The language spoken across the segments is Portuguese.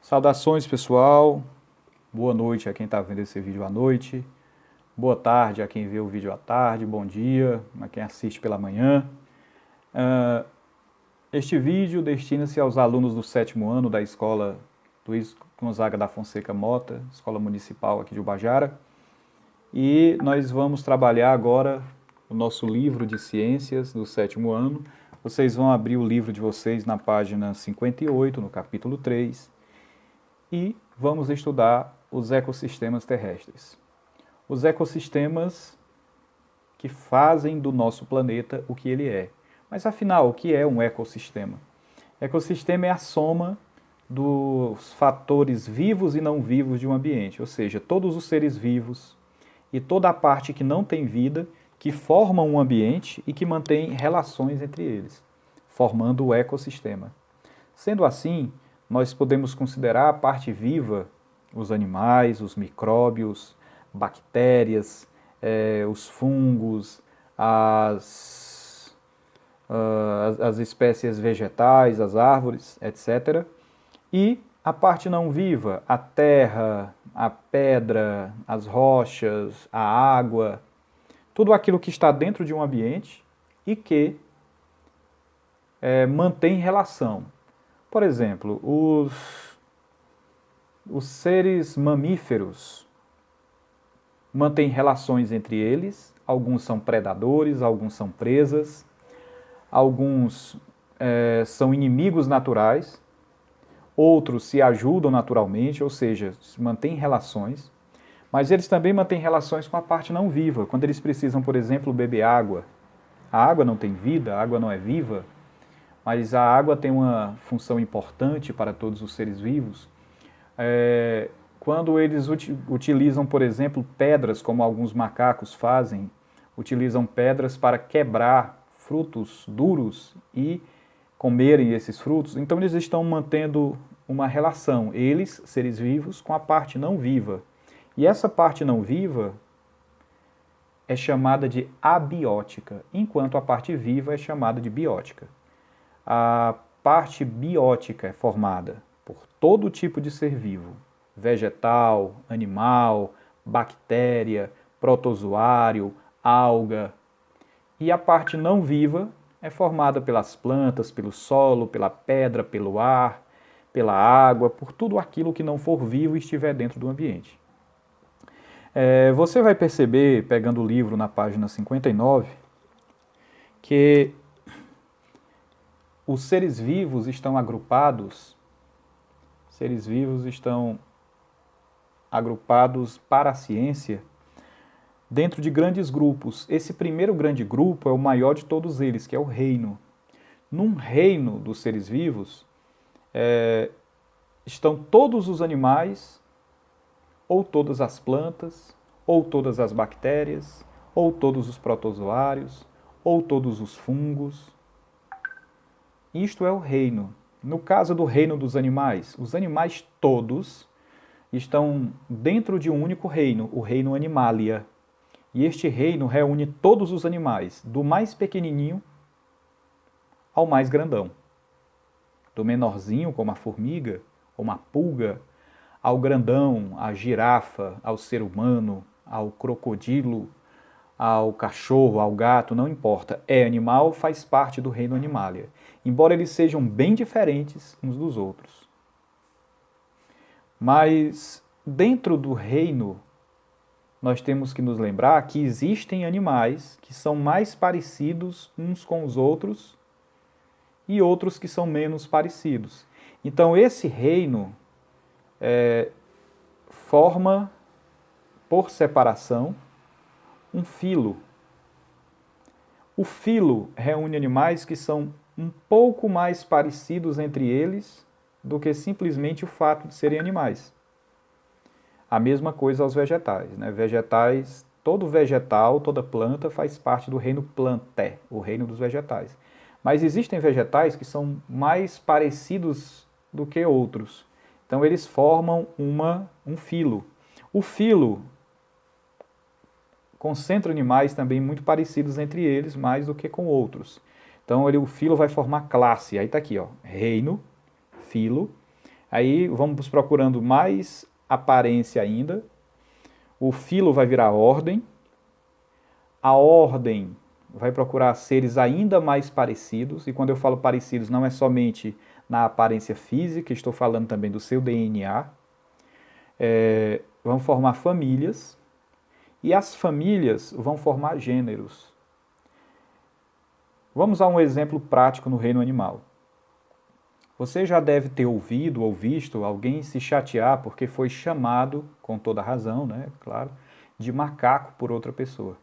Saudações, pessoal. Boa noite a quem está vendo esse vídeo à noite. Boa tarde a quem vê o vídeo à tarde. Bom dia a quem assiste pela manhã. Este vídeo destina-se aos alunos do 7º ano da Escola Luiz Gonzaga da Fonseca Mota, Escola Municipal aqui de Ubajara. E nós vamos trabalhar agora o nosso livro de ciências do 7º ano. Vocês vão abrir o livro de vocês na página 58, no capítulo 3. E vamos estudar os ecossistemas terrestres. Os ecossistemas que fazem do nosso planeta o que ele é. Mas afinal, o que é um ecossistema? Ecossistema é a soma dos fatores vivos e não vivos de um ambiente, ou seja, todos os seres vivos e toda a parte que não tem vida que formam um ambiente e que mantém relações entre eles, formando o ecossistema. Sendo assim, nós podemos considerar a parte viva, os animais, os micróbios, bactérias, os fungos, as espécies vegetais, as árvores, etc. E a parte não viva, a terra, a pedra, as rochas, a água, tudo aquilo que está dentro de um ambiente e que mantém relação. Por exemplo, os seres mamíferos mantêm relações entre eles, alguns são predadores, alguns são presas, alguns são inimigos naturais, outros se ajudam naturalmente, ou seja, mantêm relações, mas eles também mantêm relações com a parte não viva, quando eles precisam, por exemplo, beber água. A água não tem vida, a água não é viva, mas a água tem uma função importante para todos os seres vivos. Quando eles utilizam, por exemplo, pedras, como alguns macacos fazem, utilizam pedras para quebrar frutos duros e comerem esses frutos, então eles estão mantendo uma relação, eles, seres vivos, com a parte não viva. E essa parte não viva é chamada de abiótica, enquanto a parte viva é chamada de biótica. A parte biótica é formada por todo tipo de ser vivo, vegetal, animal, bactéria, protozoário, alga. E a parte não viva é formada pelas plantas, pelo solo, pela pedra, pelo ar, pela água, por tudo aquilo que não for vivo e estiver dentro do ambiente. Você vai perceber, pegando o livro na página 59, que os seres vivos estão agrupados para a ciência dentro de grandes grupos. Esse primeiro grande grupo é o maior de todos eles, que é o reino. Num reino dos seres vivos, estão todos os animais, ou todas as plantas, ou todas as bactérias, ou todos os protozoários, ou todos os fungos. Isto é o reino. No caso do reino dos animais, os animais todos estão dentro de um único reino, o reino Animalia. E este reino reúne todos os animais, do mais pequenininho ao mais grandão. Do menorzinho, como a formiga, como a pulga, ao grandão, à girafa, ao ser humano, ao crocodilo, ao cachorro, ao gato, não importa. É animal, faz parte do reino Animalia, embora eles sejam bem diferentes uns dos outros. Mas dentro do reino, nós temos que nos lembrar que existem animais que são mais parecidos uns com os outros e outros que são menos parecidos. Então esse reino forma, por separação, um filo. O filo reúne animais que são um pouco mais parecidos entre eles do que simplesmente o fato de serem animais. A mesma coisa aos vegetais, né? Vegetais, todo vegetal, toda planta faz parte do reino Plantae, o reino dos vegetais. Mas existem vegetais que são mais parecidos do que outros. Então eles formam um filo. O filo concentra animais também muito parecidos entre eles, mais do que com outros. Então o filo vai formar classe. Aí está aqui, ó, reino, filo, Aí vamos procurando mais aparência ainda. O filo vai virar ordem. A ordem vai procurar seres ainda mais parecidos. E quando eu falo parecidos, não é somente na aparência física, estou falando também do seu DNA. Vão formar famílias. E as famílias vão formar gêneros. Vamos a um exemplo prático no reino animal. Você já deve ter ouvido ou visto alguém se chatear porque foi chamado, com toda razão, né, claro, de macaco por outra pessoa.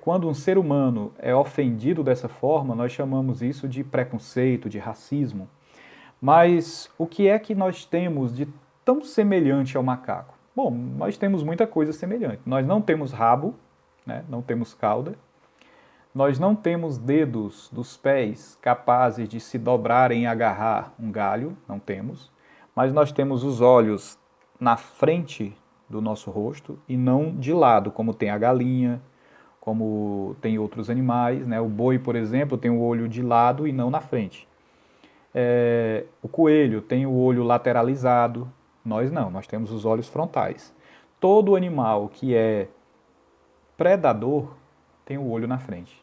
Quando um ser humano é ofendido dessa forma, nós chamamos isso de preconceito, de racismo. Mas o que é que nós temos de tão semelhante ao macaco? Bom, nós temos muita coisa semelhante. Nós não temos rabo, né, não temos cauda. Nós não temos dedos dos pés capazes de se dobrarem e agarrar um galho, não temos. Mas nós temos os olhos na frente do nosso rosto e não de lado, como tem a galinha, como tem outros animais, né? O boi, por exemplo, tem o olho de lado e não na frente. O coelho tem o olho lateralizado, nós não, nós temos os olhos frontais. Todo animal que é predador tem o olho na frente.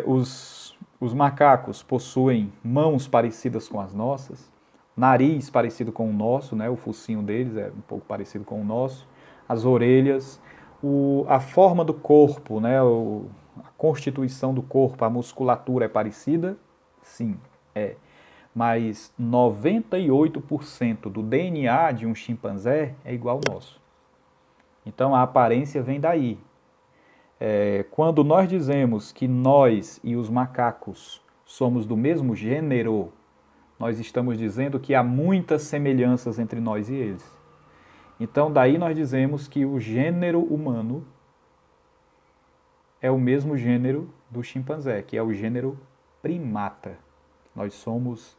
Os macacos possuem mãos parecidas com as nossas, nariz parecido com o nosso, né? O focinho deles é um pouco parecido com o nosso, as orelhas, a forma do corpo, né? A constituição do corpo, a musculatura é parecida? Sim, é. Mas 98% do DNA de um chimpanzé é igual ao nosso. Então a aparência vem daí. Quando nós dizemos que nós e os macacos somos do mesmo gênero, nós estamos dizendo que há muitas semelhanças entre nós e eles. Então, daí nós dizemos que o gênero humano é o mesmo gênero do chimpanzé, que é o gênero primata. Nós somos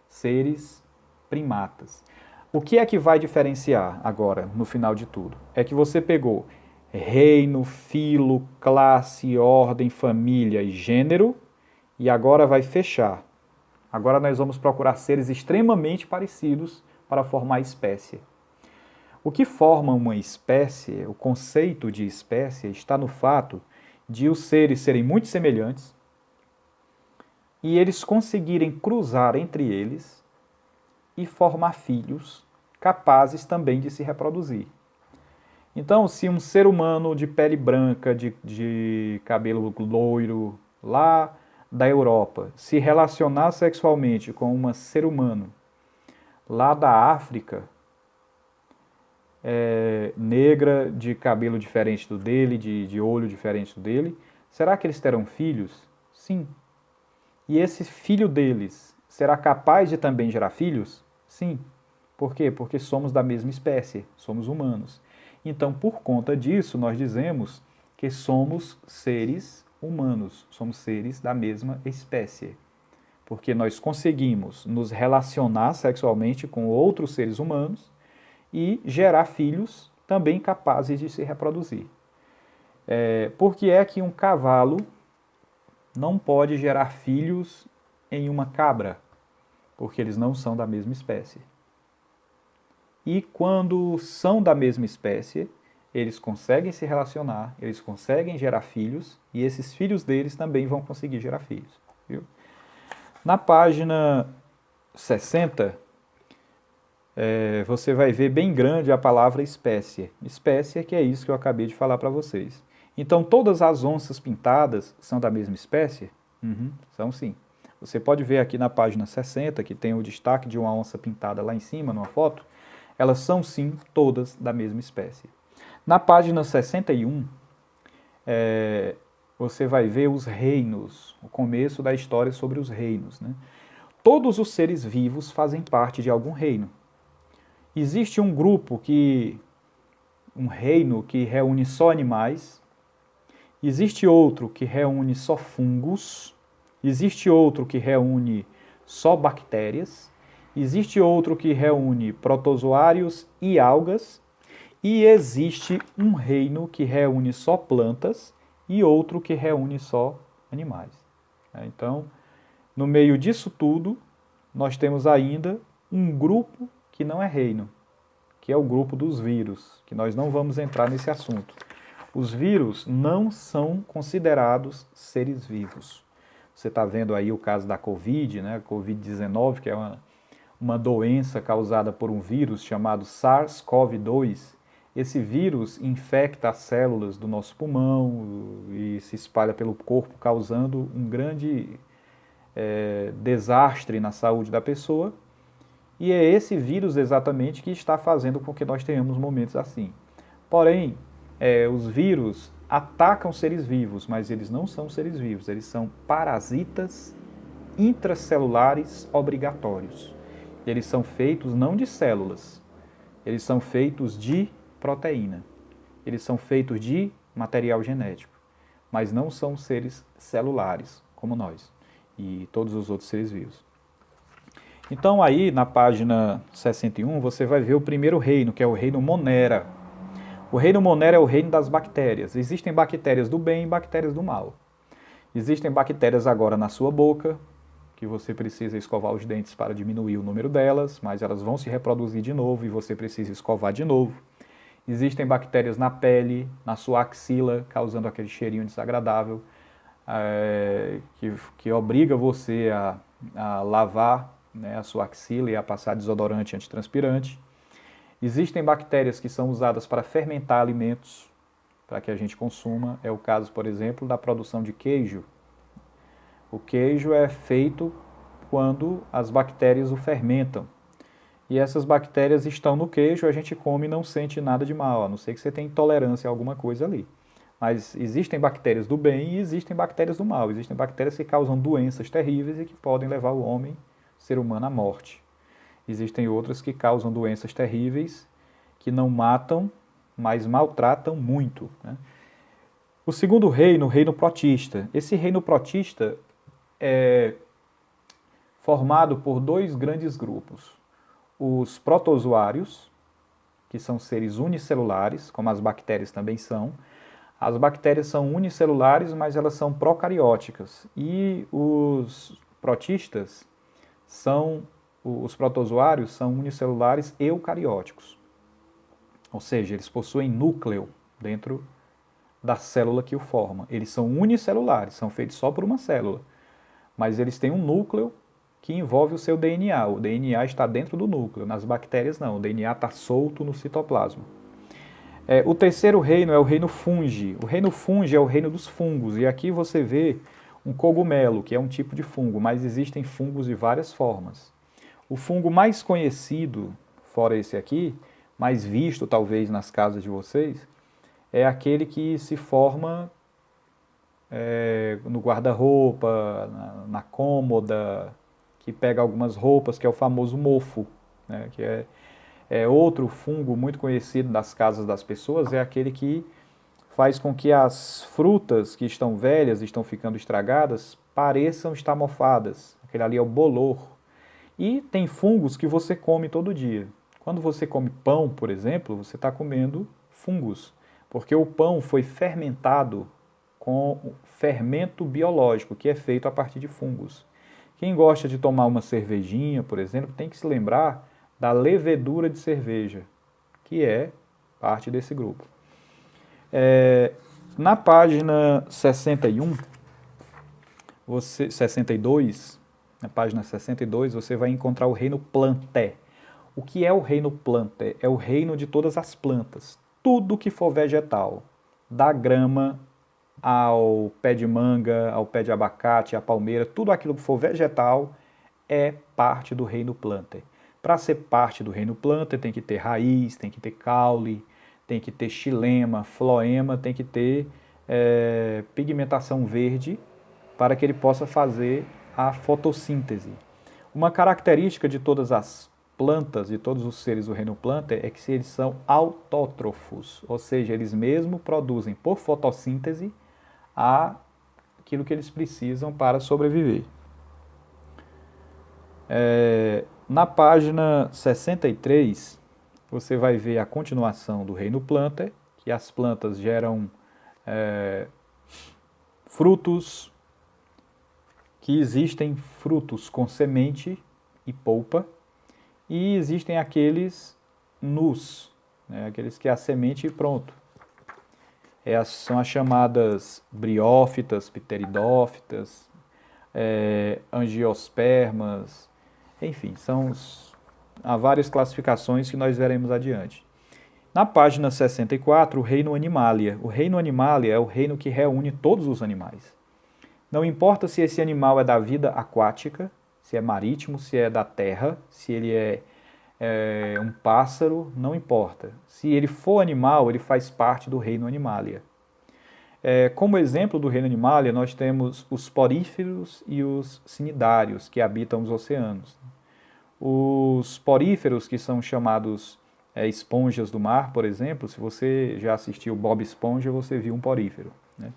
seres primatas. O que é que vai diferenciar agora, no final de tudo? É que você pegou reino, filo, classe, ordem, família e gênero, e agora vai fechar. Agora nós vamos procurar seres extremamente parecidos para formar espécie. O que forma uma espécie, o conceito de espécie, está no fato de os seres serem muito semelhantes e eles conseguirem cruzar entre eles e formar filhos capazes também de se reproduzir. Então, se um ser humano de pele branca, de cabelo loiro, lá da Europa, se relacionar sexualmente com um ser humano lá da África, negra, de cabelo diferente do dele, de olho diferente do dele, será que eles terão filhos? Sim. E esse filho deles será capaz de também gerar filhos? Sim. Por quê? Porque somos da mesma espécie, somos humanos. Então, por conta disso, nós dizemos que somos seres humanos, somos seres da mesma espécie. Porque nós conseguimos nos relacionar sexualmente com outros seres humanos e gerar filhos também capazes de se reproduzir. Por que é que um cavalo não pode gerar filhos em uma cabra? Porque eles não são da mesma espécie. E quando são da mesma espécie, eles conseguem se relacionar, eles conseguem gerar filhos, e esses filhos deles também vão conseguir gerar filhos. Viu? Na página 60, você vai ver bem grande a palavra espécie. Espécie é que é isso que eu acabei de falar para vocês. Então, todas as onças pintadas são da mesma espécie? São sim. Você pode ver aqui na página 60, que tem o destaque de uma onça pintada lá em cima, numa foto. Elas são sim todas da mesma espécie. Na página 61, você vai ver os reinos, o começo da história sobre os reinos, né? Todos os seres vivos fazem parte de algum reino. Existe um reino que reúne só animais, existe outro que reúne só fungos, existe outro que reúne só bactérias, existe outro que reúne protozoários e algas, e existe um reino que reúne só plantas e outro que reúne só animais. Então, no meio disso tudo, nós temos ainda um grupo que não é reino, que é o grupo dos vírus, que nós não vamos entrar nesse assunto. Os vírus não são considerados seres vivos. Você está vendo aí o caso da Covid, né? Covid-19, que é uma doença causada por um vírus chamado SARS-CoV-2. Esse vírus infecta as células do nosso pulmão e se espalha pelo corpo, causando um grande desastre na saúde da pessoa. E é esse vírus exatamente que está fazendo com que nós tenhamos momentos assim. Porém, os vírus atacam seres vivos, mas eles não são seres vivos, eles são parasitas intracelulares obrigatórios. Eles são feitos não de células, eles são feitos de proteína, eles são feitos de material genético, mas não são seres celulares como nós e todos os outros seres vivos. Então aí na página 61 você vai ver o primeiro reino, que é o reino Monera. O reino Monera é o reino das bactérias. Existem bactérias do bem e bactérias do mal. Existem bactérias agora na sua boca, que você precisa escovar os dentes para diminuir o número delas, mas elas vão se reproduzir de novo e você precisa escovar de novo. Existem bactérias na pele, na sua axila, causando aquele cheirinho desagradável, que obriga você a lavar, né, a sua axila e a passar desodorante antitranspirante. Existem bactérias que são usadas para fermentar alimentos, para que a gente consuma. É o caso, por exemplo, da produção de queijo. O queijo é feito quando as bactérias o fermentam. E essas bactérias estão no queijo, a gente come e não sente nada de mal, a não ser que você tenha intolerância a alguma coisa ali. Mas existem bactérias do bem e existem bactérias do mal. Existem bactérias que causam doenças terríveis e que podem levar o homem, o ser humano, à morte. Existem outras que causam doenças terríveis, que não matam, mas maltratam muito, né? O segundo reino, o reino protista. Esse reino protista é formado por dois grandes grupos. Os protozoários, que são seres unicelulares, como as bactérias também são. As bactérias são unicelulares, mas elas são procarióticas. E os protistas os protozoários são unicelulares eucarióticos. Ou seja, eles possuem núcleo dentro da célula que o forma. Eles são unicelulares, são feitos só por uma célula. Mas eles têm um núcleo que envolve o seu DNA. O DNA está dentro do núcleo. Nas bactérias não, o DNA está solto no citoplasma. O terceiro reino é o reino fungi. O reino fungi é o reino dos fungos. E aqui você vê um cogumelo, que é um tipo de fungo, mas existem fungos de várias formas. O fungo mais conhecido, fora esse aqui, mais visto talvez nas casas de vocês, é aquele que se forma no guarda-roupa, na cômoda, que pega algumas roupas, que é o famoso mofo, né? Que é outro fungo muito conhecido das casas das pessoas, é aquele que faz com que as frutas que estão velhas, estão ficando estragadas, pareçam estar mofadas. Aquele ali é o bolor. E tem fungos que você come todo dia. Quando você come pão, por exemplo, você está comendo fungos, porque o pão foi fermentado com fermento biológico, que é feito a partir de fungos. Quem gosta de tomar uma cervejinha, por exemplo, tem que se lembrar da levedura de cerveja, que é parte desse grupo. Na página 62, na página 62, você vai encontrar o reino Plantae. O que é o reino Plantae? É o reino de todas as plantas. Tudo que for vegetal, da grama ao pé de manga, ao pé de abacate, à palmeira, tudo aquilo que for vegetal é parte do reino Plantae. Para ser parte do reino Plantae tem que ter raiz, tem que ter caule, tem que ter xilema, floema, tem que ter pigmentação verde para que ele possa fazer a fotossíntese. Uma característica de todas as plantas, de todos os seres do reino Plantae, é que eles são autótrofos, ou seja, eles mesmos produzem por fotossíntese aquilo que eles precisam para sobreviver. Na página 63, você vai ver a continuação do reino Plantae, que as plantas geram frutos, que existem frutos com semente, e polpa, e existem aqueles nus, né, aqueles que é a semente e pronto. São as chamadas briófitas, pteridófitas, angiospermas, enfim, há várias classificações que nós veremos adiante. Na página 64, o reino Animalia. O reino Animalia é o reino que reúne todos os animais. Não importa se esse animal é da vida aquática, se é marítimo, se é da terra, se ele é um pássaro, não importa. Se ele for animal, ele faz parte do reino Animalia. Como exemplo do reino Animalia, nós temos os poríferos e os cnidários, que habitam os oceanos. Os poríferos, que são chamados esponjas do mar, por exemplo, se você já assistiu Bob Esponja, você viu um porífero, né?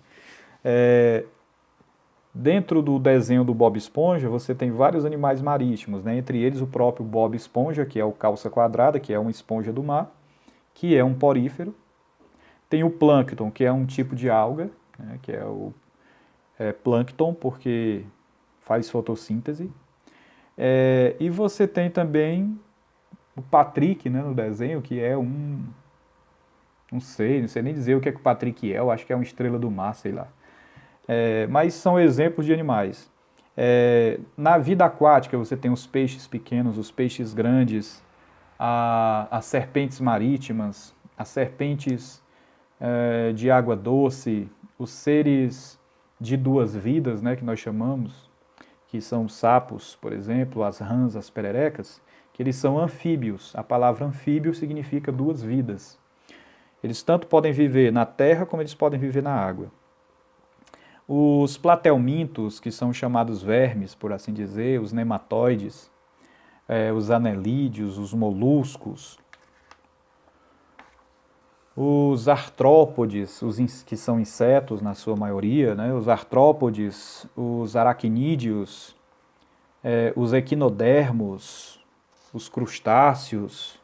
Dentro do desenho do Bob Esponja, você tem vários animais marítimos, né? Entre eles o próprio Bob Esponja, que é o calça quadrada, que é uma esponja do mar, que é um porífero. Tem o plâncton, que é um tipo de alga, né? Que é o plâncton, porque faz fotossíntese. E você tem também o Patrick, né, no desenho, que é não sei nem dizer o que é que o Patrick é, eu acho que é uma estrela do mar, sei lá. Mas são exemplos de animais. Na vida aquática você tem os peixes pequenos, os peixes grandes, as serpentes marítimas, as serpentes de água doce, os seres de duas vidas, né, que nós chamamos, que são os sapos, por exemplo, as rãs, as pererecas, que eles são anfíbios. A palavra anfíbio significa duas vidas. Eles tanto podem viver na terra como eles podem viver na água. Os platelmintos, que são chamados vermes, por assim dizer, os nematóides, os anelídeos, os moluscos, os artrópodes, que são insetos na sua maioria, né? Os artrópodes, os aracnídeos, os equinodermos, os crustáceos.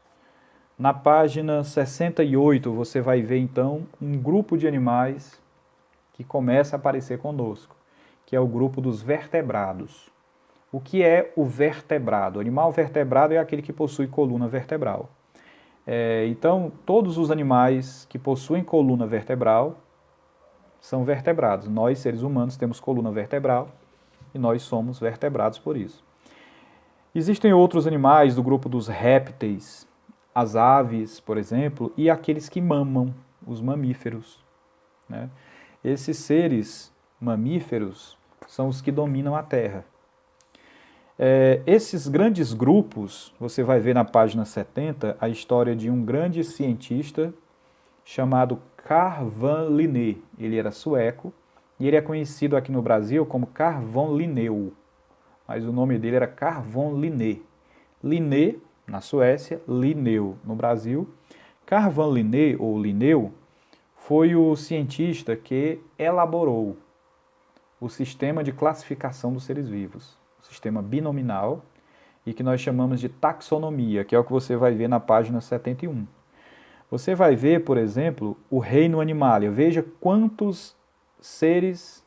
Na página 68 você vai ver então um grupo de animais que começa a aparecer conosco, que é o grupo dos vertebrados. O que é o vertebrado? O animal vertebrado é aquele que possui coluna vertebral. Então, todos os animais que possuem coluna vertebral são vertebrados. Nós, seres humanos, temos coluna vertebral e nós somos vertebrados por isso. Existem outros animais do grupo dos répteis, as aves, por exemplo, e aqueles que mamam, os mamíferos, né? Esses seres mamíferos são os que dominam a Terra. Esses grandes grupos, você vai ver na página 70 a história de um grande cientista chamado Carl von Linné. Ele era sueco e ele é conhecido aqui no Brasil como Carl von Linneu, mas o nome dele era Carl von Linné. Linné, na Suécia, Linneu, no Brasil. Carl von Linné, ou Linneu, foi o cientista que elaborou o sistema de classificação dos seres vivos, o sistema binominal, e que nós chamamos de taxonomia, que é o que você vai ver na página 71. Você vai ver, por exemplo, o reino Animalia. Veja quantos seres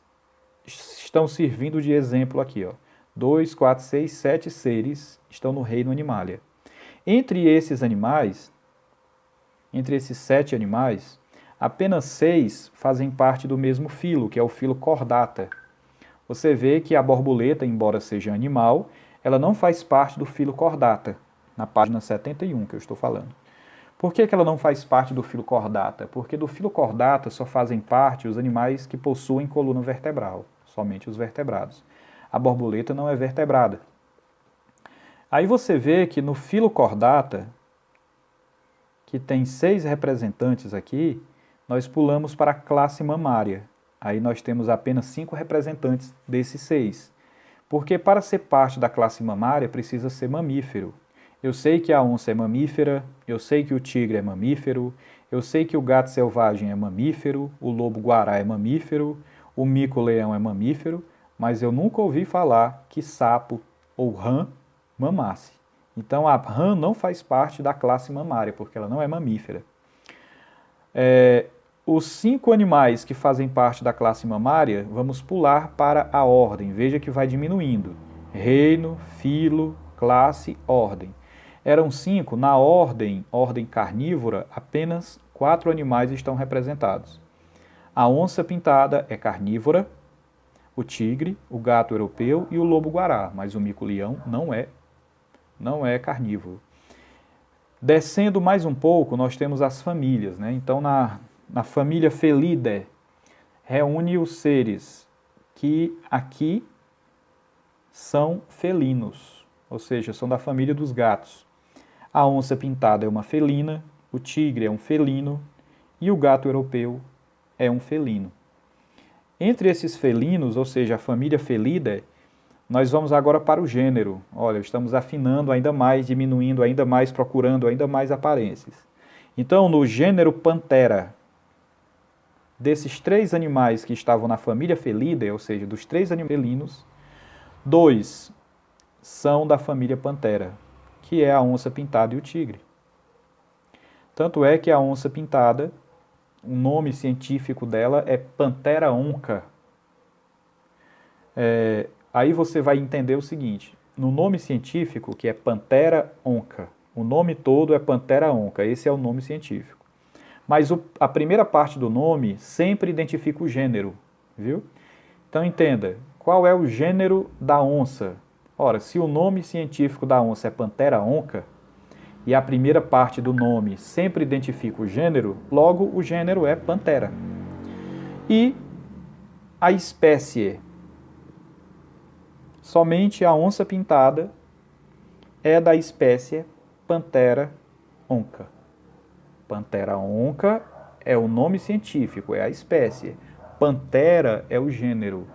estão servindo de exemplo aqui, ó. 2, 4, 6, 7 seres estão no reino Animalia. Entre esses animais, entre esses 7 animais, apenas 6 fazem parte do mesmo filo, que é o filo Chordata. Você vê que a borboleta, embora seja animal, ela não faz parte do filo Chordata, na página 71 que eu estou falando. Por que ela não faz parte do filo Chordata? Porque do filo Chordata só fazem parte os animais que possuem coluna vertebral, somente os vertebrados. A borboleta não é vertebrada. Aí você vê que no filo Chordata, que tem 6 representantes aqui, nós pulamos para a classe mamária. Aí nós temos apenas 5 representantes desses 6. Porque para ser parte da classe mamária precisa ser mamífero. Eu sei que a onça é mamífera, eu sei que o tigre é mamífero, eu sei que o gato selvagem é mamífero, o lobo-guará é mamífero, o mico-leão é mamífero, mas eu nunca ouvi falar que sapo ou rã mamasse. Então a rã não faz parte da classe mamária, porque ela não é mamífera. Os 5 animais que fazem parte da classe mamária, vamos pular para a ordem. Veja que vai diminuindo. Reino, filo, classe, ordem. Eram 5, na ordem carnívora, apenas 4 animais estão representados. A onça pintada é carnívora, o tigre, o gato europeu e o lobo-guará, mas o mico-leão não é carnívoro. Descendo mais um pouco, nós temos as famílias, né? Então, na família Felidae, reúne os seres que aqui são felinos, ou seja, são da família dos gatos. A onça pintada é uma felina, o tigre é um felino e o gato europeu é um felino. Entre esses felinos, ou seja, a família Felidae, nós vamos agora para o gênero. Olha, estamos afinando ainda mais, diminuindo ainda mais, procurando ainda mais aparências. Então, no gênero Panthera, desses 3 animais que estavam na família Felidae, ou seja, dos 3 animais felinos, 2 são da família Panthera, que é a onça pintada e o tigre. Tanto é que a onça pintada, o nome científico dela é Panthera onca. Aí você vai entender o seguinte, no nome científico, que é Panthera onca, o nome todo é Panthera onca, esse é o nome científico. Mas a primeira parte do nome sempre identifica o gênero, viu? Então entenda, qual é o gênero da onça? Ora, se o nome científico da onça é Panthera onca, e a primeira parte do nome sempre identifica o gênero, logo o gênero é Panthera. E a espécie, somente a onça pintada é da espécie Panthera onca. Panthera onca é o nome científico, é a espécie. Panthera é o gênero.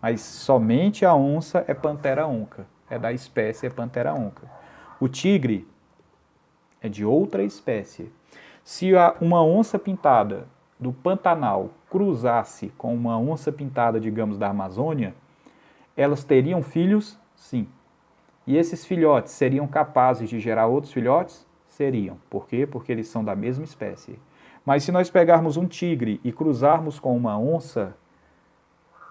Mas somente a onça é Panthera onca, é da espécie Panthera onca. O tigre é de outra espécie. Se uma onça pintada do Pantanal cruzasse com uma onça pintada, digamos, da Amazônia, elas teriam filhos? Sim. E esses filhotes seriam capazes de gerar outros filhotes? Seriam. Por quê? Porque eles são da mesma espécie. Mas se nós pegarmos um tigre e cruzarmos com uma onça,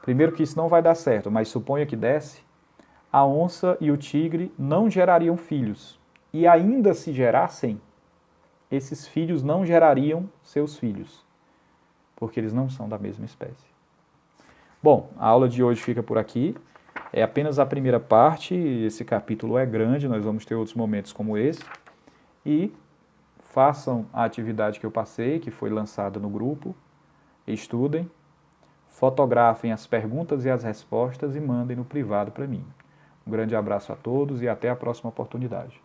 primeiro que isso não vai dar certo, mas suponha que desse, a onça e o tigre não gerariam filhos. E ainda se gerassem, esses filhos não gerariam seus filhos, porque eles não são da mesma espécie. Bom, a aula de hoje fica por aqui. É apenas a primeira parte, esse capítulo é grande, nós vamos ter outros momentos como esse. E façam a atividade que eu passei, que foi lançada no grupo, estudem, fotografem as perguntas e as respostas e mandem no privado para mim. Um grande abraço a todos e até a próxima oportunidade.